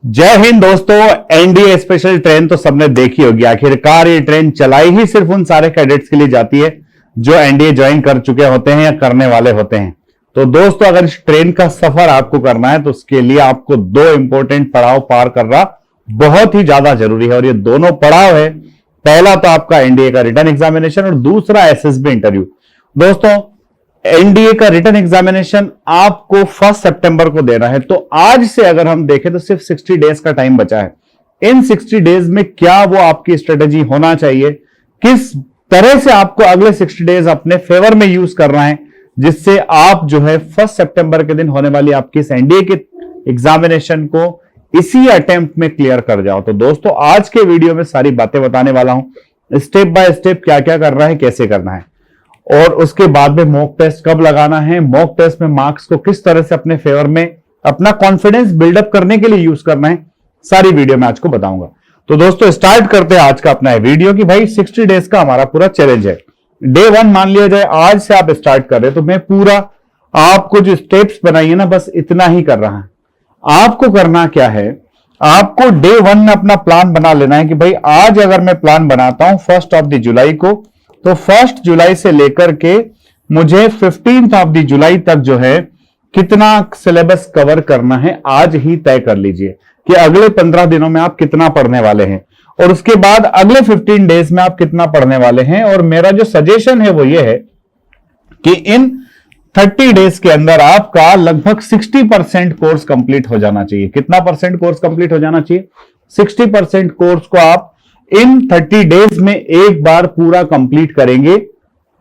जय हिंद दोस्तों। NDA special train तो सबने देखी होगी। आखिरकार ये ट्रेन चलाई ही सिर्फ उन सारे कैडेट्स के लिए जाती है जो एनडीए ज्वाइन कर चुके होते हैं या करने वाले होते हैं। तो दोस्तों, अगर इस ट्रेन का सफर आपको करना है तो उसके लिए आपको दो इंपॉर्टेंट पड़ाव पार करना बहुत ही ज्यादा जरूरी है। और ये दोनों पड़ाव है, पहला तो आपका एनडीए का रिटर्न एग्जामिनेशन और दूसरा एसएसबी इंटरव्यू। दोस्तों, एनडीए का रिटर्न एग्जामिनेशन आपको 1 सितंबर को देना है। तो आज से अगर हम देखें तो सिर्फ 60 डेज का टाइम बचा है। इन 60 डेज में क्या वो आपकी स्ट्रेटेजी होना चाहिए, किस तरह से आपको अगले 60 डेज अपने फेवर में यूज करना है, जिससे आप जो है 1 सितंबर के दिन होने वाली आपकी इस एनडीए के एग्जामिनेशन को इसी अटेम्प्ट में क्लियर कर जाओ। तो दोस्तों, आज के वीडियो में सारी बातें बताने वाला हूं, स्टेप बाय स्टेप क्या क्या करना है, कैसे करना है, और उसके बाद में मॉक टेस्ट कब लगाना है, मॉक टेस्ट में मार्क्स को किस तरह से अपने फेवर में अपना कॉन्फिडेंस बिल्डअप करने के लिए यूज करना है, सारी वीडियो में आज को बताऊंगा। तो दोस्तों, स्टार्ट करते हैं आज का अपना वीडियो कि भाई 60 डेज का हमारा पूरा चैलेंज है। डे 1 मान लिया जाए, आज से आप स्टार्ट कर रहे हैं, तो मैं पूरा आपको जो स्टेप्स बनाइए ना, बस इतना ही कर रहा है। आपको करना क्या है, आपको डे 1 में अपना प्लान बना लेना है कि भाई आज अगर मैं प्लान बनाता हूं 1 जुलाई को, तो 1 जुलाई से लेकर के मुझे 15 जुलाई तक जो है कितना सिलेबस कवर करना है, आज ही तय कर लीजिए कि अगले 15 दिनों में आप कितना पढ़ने वाले हैं और उसके बाद अगले 15 डेज में आप कितना पढ़ने वाले हैं। और मेरा जो सजेशन है वो ये है कि इन 30 डेज के अंदर आपका लगभग 60% कोर्स कंप्लीट हो जाना चाहिए। कितना परसेंट कोर्स कंप्लीट हो जाना चाहिए? 60% कोर्स को आप इन 30 डेज में एक बार पूरा कंप्लीट करेंगे।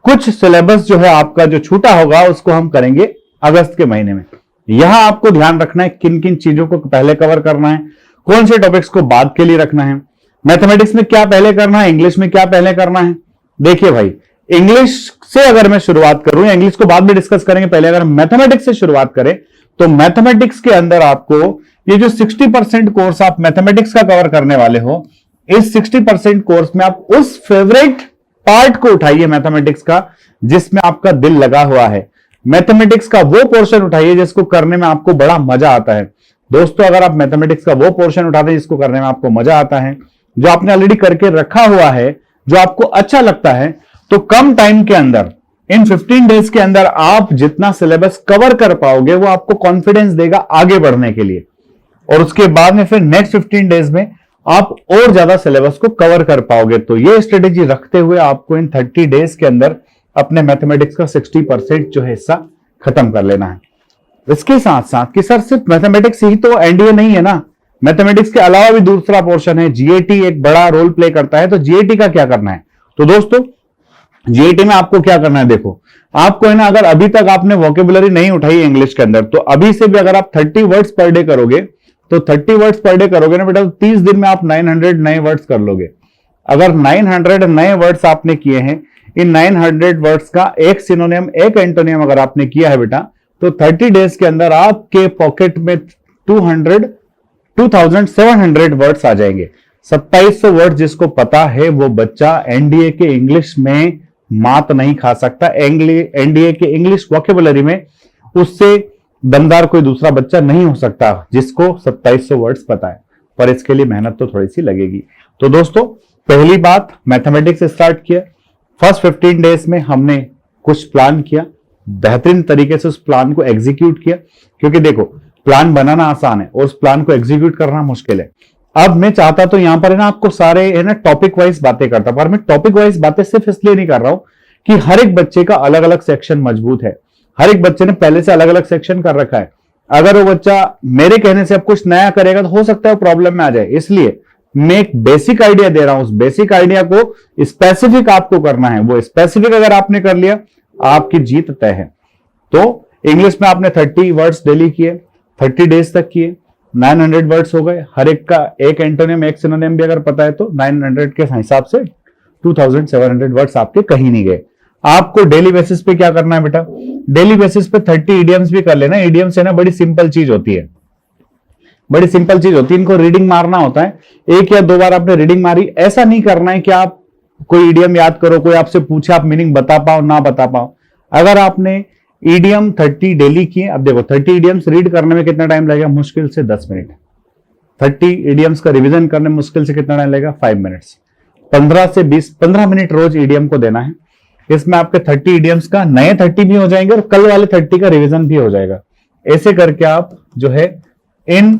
कुछ सिलेबस जो है आपका जो छूटा होगा उसको हम करेंगे अगस्त के महीने में। यहां आपको ध्यान रखना है किन किन चीजों को पहले कवर करना है, कौन से टॉपिक्स को बाद के लिए रखना है, मैथमेटिक्स में क्या पहले करना है, इंग्लिश में क्या पहले करना है। देखिए भाई, इंग्लिश से अगर मैं शुरुआत करूं, इंग्लिश को बाद में डिस्कस करेंगे, पहले अगर मैथमेटिक्स से शुरुआत करें तो मैथमेटिक्स के अंदर आपको ये जो 60% कोर्स आप मैथमेटिक्स का कवर करने वाले हो, इस 60% कोर्स में आप उस फेवरेट पार्ट को उठाइए मैथमेटिक्स का जिसमें आपका दिल लगा हुआ है। मैथमेटिक्स का वो पोर्शन उठाइए जिसको करने में आपको बड़ा मजा आता है। दोस्तों, अगर आप मैथमेटिक्स का वो पोर्शन उठाते हैं जिसको करने में आपको मजा आता है, जो आपने ऑलरेडी करके रखा हुआ है, जो आपको अच्छा लगता है, तो कम टाइम के अंदर इन 15 डेज के अंदर आप जितना सिलेबस कवर कर पाओगे वो आपको कॉन्फिडेंस देगा आगे बढ़ने के लिए। और उसके बाद में फिर नेक्स्ट 15 डेज में आप और ज्यादा सिलेबस को कवर कर पाओगे। तो ये स्ट्रेटेजी रखते हुए आपको इन 30 डेज के अंदर अपने मैथमेटिक्स का 60% जो है हिस्सा खत्म कर लेना है। इसके साथ साथ कि सर सिर्फ मैथमेटिक्स ही तो एनडीए नहीं है ना, मैथमेटिक्स के अलावा भी दूसरा पोर्शन है, जीएटी एक बड़ा रोल प्ले करता है। तो जीएटी का क्या करना है? तो दोस्तों, जीएटी में आपको क्या करना है, देखो आपको है ना, अगर अभी तक आपने वोकेबुलरी नहीं उठाई इंग्लिश के अंदर, तो अभी से भी अगर आप 30 वर्ड्स पर डे करोगे, तो 30 वर्ड्स पर डे करोगे ना बेटा, तो 30 दिन में आप 900 नए वर्ड्स कर लोगे। अगर 900 नए वर्ड्स आपने किए हैं, इन 900 वर्ड्स का एक सिनोनियम एक एंटोनियम अगर आपने किया है बेटा, तो 30 डेज के अंदर आपके पॉकेट में 2700 वर्ड्स आ जाएंगे। 2700 वर्ड जिसको पता है वो बच्चा एनडीए के इंग्लिश में मात नहीं खा सकता। एनडीए के इंग्लिश वोकेबुलरी में उससे दमदार कोई दूसरा बच्चा नहीं हो सकता जिसको 2700 वर्ड्स पता है। पर इसके लिए मेहनत तो थोड़ी सी लगेगी। तो दोस्तों, पहली बात, मैथमेटिक्स स्टार्ट किया। फर्स्ट 15 डेज में हमने कुछ प्लान किया, बेहतरीन तरीके से उस प्लान को एग्जीक्यूट किया। क्योंकि देखो, प्लान बनाना आसान है और उस प्लान को एग्जीक्यूट करना मुश्किल है। अब मैं चाहता तो यहां पर है ना, आपको सारे है ना टॉपिक वाइज बातें करता, पर मैं टॉपिक वाइज बातें सिर्फ इसलिए नहीं कर रहा हूं कि हर एक बच्चे का अलग अलग सेक्शन मजबूत है, हर एक बच्चे ने पहले से अलग अलग सेक्शन कर रखा है। अगर वो बच्चा मेरे कहने से अब कुछ नया करेगा तो हो सकता है वो प्रॉब्लम में आ जाए। इसलिए मैं एक बेसिक आइडिया दे रहा हूं, उस बेसिक आइडिया को स्पेसिफिक आपको करना है। वो स्पेसिफिक अगर आपने कर लिया, आपकी जीत तय है। तो इंग्लिश में आपने 30 वर्ड्स डेली किए, 30 डेज तक किए, 900 वर्ड्स हो गए। हर एक का एक एंटोनियम एक सिनोनियम भी अगर पता है तो 900 के हिसाब से 2700 वर्ड्स आपके कहीं नहीं गए। आपको डेली बेसिस पे क्या करना है बेटा? डेली बेसिस पे 30 इडियम्स भी कर लेना। इडियम्स है ना, बड़ी सिंपल चीज होती है, बड़ी सिंपल चीज होती है। इनको रीडिंग मारना होता है, एक या दो बार आपने रीडिंग मारी, ऐसा नहीं करना है कि आप कोई इडियम याद करो, कोई आपसे पूछे आप मीनिंग बता पाओ ना बता पाओ। अगर आपने ईडीएम 30 डेली किए, अब देखो 30 ईडीएम्स रीड करने में कितना टाइम लगेगा? मुश्किल से 10 मिनट। 30 ईडीएम्स का रिवीजन करने में मुश्किल से कितना टाइम लगेगा? 5 मिनट्स। 15 मिनट रोज ईडीएम को देना है। इसमें आपके 30 ईडीएम्स का नए 30 भी हो जाएंगे और कल वाले 30 का रिवीजन भी हो जाएगा। ऐसे करके आप जो है इन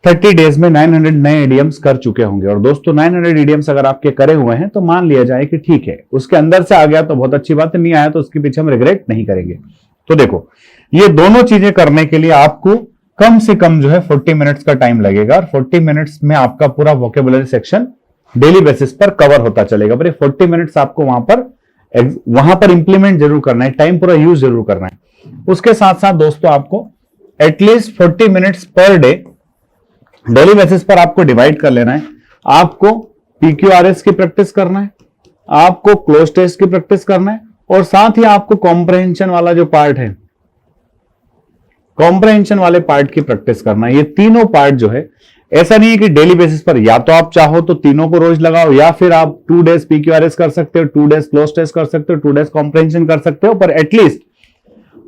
30 डेज में 900 नए ईडीएम्स कर चुके होंगे। और दोस्तों 900 ईडीएम्स अगर आपके करे हुए हैं तो मान लिया जाए कि ठीक है, उसके अंदर से आ गया तो बहुत अच्छी बात है, नहीं आया तो उसके पीछे हम रिग्रेट नहीं करेंगे। तो देखो, ये दोनों चीजें करने के लिए आपको कम से कम जो है 40 मिनट्स का टाइम लगेगा और 40 मिनट्स में आपका पूरा वोकेबुलरी सेक्शन डेली बेसिस पर कवर होता चलेगा। पर 40 मिनट्स आपको वहां पर इंप्लीमेंट जरूर करना है, टाइम पूरा यूज जरूर करना है। उसके साथ साथ दोस्तों आपको at least 40 minutes per day daily basis पर आपको डिवाइड कर लेना है। आपको PQRS की प्रैक्टिस करना है, आपको क्लोज टेस्ट की प्रैक्टिस करना है और साथ ही आपको कॉम्प्रहेंशन वाला जो पार्ट है, कॉम्प्रहेंशन वाले पार्ट की प्रैक्टिस करना है। ये तीनों पार्ट जो है, ऐसा नहीं है कि डेली बेसिस पर या तो आप चाहो तो तीनों को रोज लगाओ या फिर आप 2 डेज PQRS कर सकते हो, 2 डेज क्लोज टेस्ट कर सकते हो, 2 डेज कॉम्प्रहेंशन कर सकते हो, पर एटलीस्ट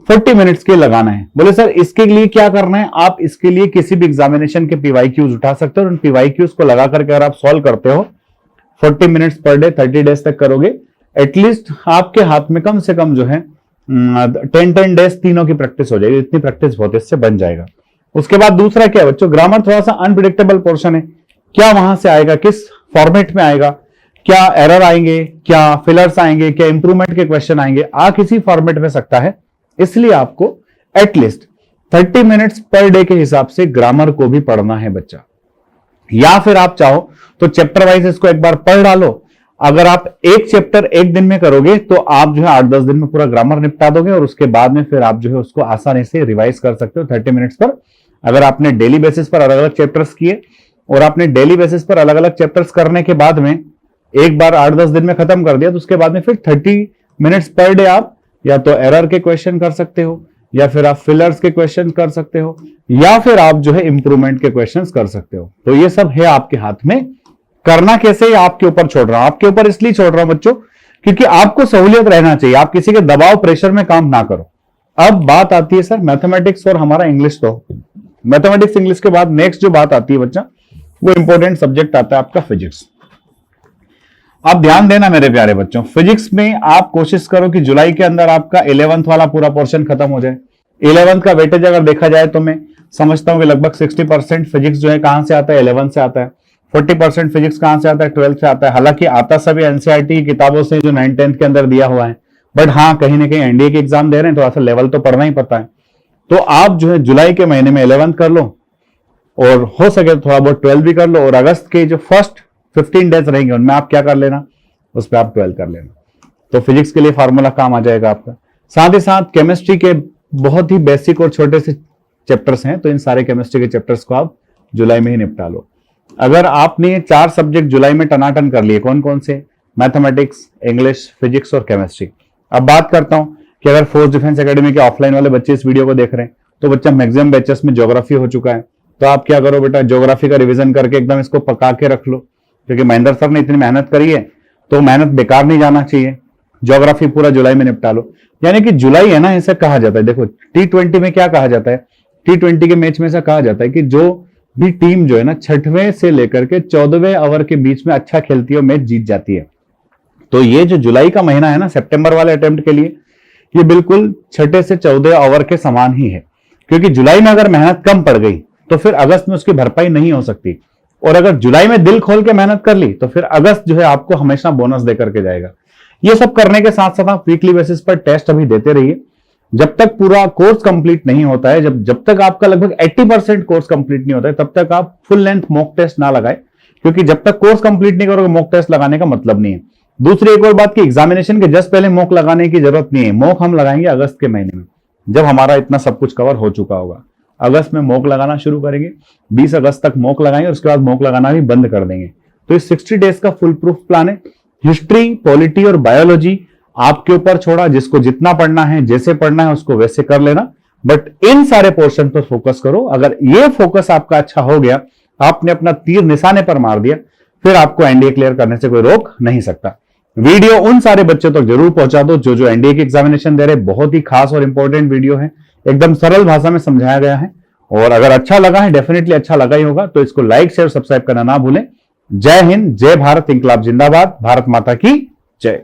40 मिनट्स के लगाना है। बोले सर इसके लिए क्या करना है? आप इसके लिए किसी भी एग्जामिनेशन के PYQs उठा सकते हो और उन PYQs को लगा करके अगर आप सॉल्व करते हो 40 मिनट्स पर डे 30 डेज तक करोगे, एटलीस्ट आपके हाथ में कम से कम जो है 10 डेज तीनों की प्रैक्टिस हो जाएगी। इतनी प्रैक्टिस बहुत इससे बन जाएगा। उसके बाद दूसरा क्या है बच्चों, ग्रामर थोड़ा सा अनप्रिडिक्टेबल पोर्शन है। क्या वहां से आएगा, किस फॉर्मेट में आएगा, क्या एरर आएंगे, क्या फिलर्स आएंगे, क्या इंप्रूवमेंट के क्वेश्चन आएंगे, आ किसी फॉर्मेट में सकता है। इसलिए आपको एटलीस्ट 30 मिनट्स पर डे के हिसाब से ग्रामर को भी पढ़ना है बच्चा। या फिर आप चाहो तो चैप्टर वाइज इसको एक बार पढ़ डालो। अगर आप एक चैप्टर एक दिन में करोगे तो आप जो है 8-10 दिन में पूरा ग्रामर निपटा दोगे और उसके बाद में फिर आप जो है उसको आसानी से रिवाइज कर सकते हो 30 मिनट्स पर। अगर आपने डेली बेसिस पर अलग अलग चैप्टर्स किए और आपने डेली बेसिस पर अलग अलग चैप्टर्स करने के बाद में एक बार 8-10 दिन में खत्म कर दिया तो उसके बाद में फिर 30 मिनट्स पर डे आप या तो एरर के क्वेश्चन कर सकते हो या फिर आप फिलर्स के क्वेश्चन कर सकते हो या फिर आप जो है इंप्रूवमेंट के क्वेश्चंस कर सकते हो। तो ये सब है आपके हाथ में। करना कैसे ये आपके ऊपर छोड़ रहा हूं, आपके ऊपर इसलिए छोड़ रहा हूं बच्चों क्योंकि आपको सहूलियत रहना चाहिए, आप किसी के दबाव प्रेशर में काम ना करो। अब बात आती है सर मैथमेटिक्स और हमारा इंग्लिश। तो मैथमेटिक्स इंग्लिश के बाद नेक्स्ट जो बात आती है बच्चा, वो इंपॉर्टेंट सब्जेक्ट आता है आपका फिजिक्स। आप ध्यान देना मेरे प्यारे बच्चों, फिजिक्स में आप कोशिश करो कि जुलाई के अंदर आपका 11th वाला पूरा पोर्शन खत्म हो जाए। 11th का वेटेज अगर देखा जाए तो मैं समझता हूं कि लगभग 60% फिजिक्स जो है कहां से आता है, 11th से आता है। 40% फिजिक्स कहां से आता है, 12th से आता है। हालांकि आता सभी एनसीईआरटी की किताबों से जो 9th-10th के अंदर दिया हुआ है, बट हाँ कहीं ना कहीं एनडीए के एग्जाम दे रहे हैं, थोड़ा सा लेवल तो पढ़ना ही पड़ता है। तो आप जो है जुलाई के महीने में 11th कर लो और हो सके तो थोड़ा बहुत 12th भी कर लो और अगस्त के जो फर्स्ट 15 डेज रहेंगे उनमें आप क्या कर लेना, उस पर आप 12 कर लेना। तो फिजिक्स के लिए फार्मूला काम आ जाएगा आपका। साथ ही साथ केमिस्ट्री के बहुत ही बेसिक और छोटे से चैप्टर्स हैं, तो इन सारे केमिस्ट्री के चैप्टर्स को आप जुलाई में ही निपटा लो। अगर आपने 4 सब्जेक्ट जुलाई में टनाटन कर लिए, कौन कौन से? मैथमेटिक्स, इंग्लिश, फिजिक्स और केमिस्ट्री। अब बात करता हूं कि अगर फोर्स डिफेंस एकेडमी के ऑफलाइन वाले बच्चे इस वीडियो को देख रहे हैं तो बच्चा मैक्सिमम बैचेस में ज्योग्राफी हो चुका है, तो आप क्या करो बेटा, ज्योग्राफी का रिविजन करके एकदम इसको पका के रख लो, क्योंकि महेंद्र सर ने इतनी मेहनत करी है तो मेहनत बेकार नहीं जाना चाहिए। ज्योग्राफी पूरा जुलाई में निपटा लो। यानी कि जुलाई है ना, ऐसा कहा जाता है, देखो T20 में क्या कहा जाता है, T20 के मैच में ऐसा कहा जाता है कि जो भी टीम जो है ना 6वें से लेकर के 14वें ओवर के बीच में अच्छा खेलती है मैच जीत जाती है। तो ये जो जुलाई का महीना है ना सितंबर वाले अटेम्प्ट के लिए, ये बिल्कुल 6 से 14 ओवर के समान ही है, क्योंकि जुलाई में अगर मेहनत कम पड़ गई तो फिर अगस्त में उसकी भरपाई नहीं हो सकती, और अगर जुलाई में दिल खोल के मेहनत कर ली तो फिर अगस्त जो है आपको हमेशा बोनस दे करके जाएगा। ये सब करने के साथ साथ आप वीकली बेसिस पर टेस्ट अभी देते रहिए जब तक पूरा कोर्स कंप्लीट नहीं होता है। जब तक आपका लगभग 80% कोर्स कंप्लीट नहीं होता है तब तक आप फुल लेंथ मॉक टेस्ट ना लगाए, क्योंकि जब तक कोर्स कंप्लीट नहीं करोगे मॉक टेस्ट लगाने का मतलब नहीं है। दूसरी एक और बात कि एग्जामिनेशन के जस्ट पहले मॉक लगाने की जरूरत नहीं है। मॉक हम लगाएंगे अगस्त के महीने में, जब हमारा इतना सब कुछ कवर हो चुका होगा। अगस्त में मॉक लगाना शुरू करेंगे, 20 अगस्त तक मॉक लगाएंगे और उसके बाद मॉक लगाना भी बंद कर देंगे। तो इस 60 डेज का फुल प्रूफ प्लान है। हिस्ट्री, पॉलिटी और बायोलॉजी आपके ऊपर छोड़ा, जिसको जितना पढ़ना है, जैसे पढ़ना है उसको वैसे कर लेना, बट इन सारे पोर्शन पर फोकस करो। अगर ये फोकस आपका अच्छा हो गया, आपने अपना तीर निशाने पर मार दिया, फिर आपको एनडीए क्लियर करने से कोई रोक नहीं सकता। वीडियो उन सारे बच्चों तक जरूर पहुंचा दो जो एनडीए की एग्जामिनेशन दे रहे। बहुत ही खास और इंपॉर्टेंट वीडियो है, एकदम सरल भाषा में समझाया गया है और अगर अच्छा लगा है, डेफिनेटली अच्छा लगा ही होगा, तो इसको लाइक शेयर सब्सक्राइब करना ना भूलें। जय हिंद, जय भारत, इंकलाब जिंदाबाद, भारत माता की जय।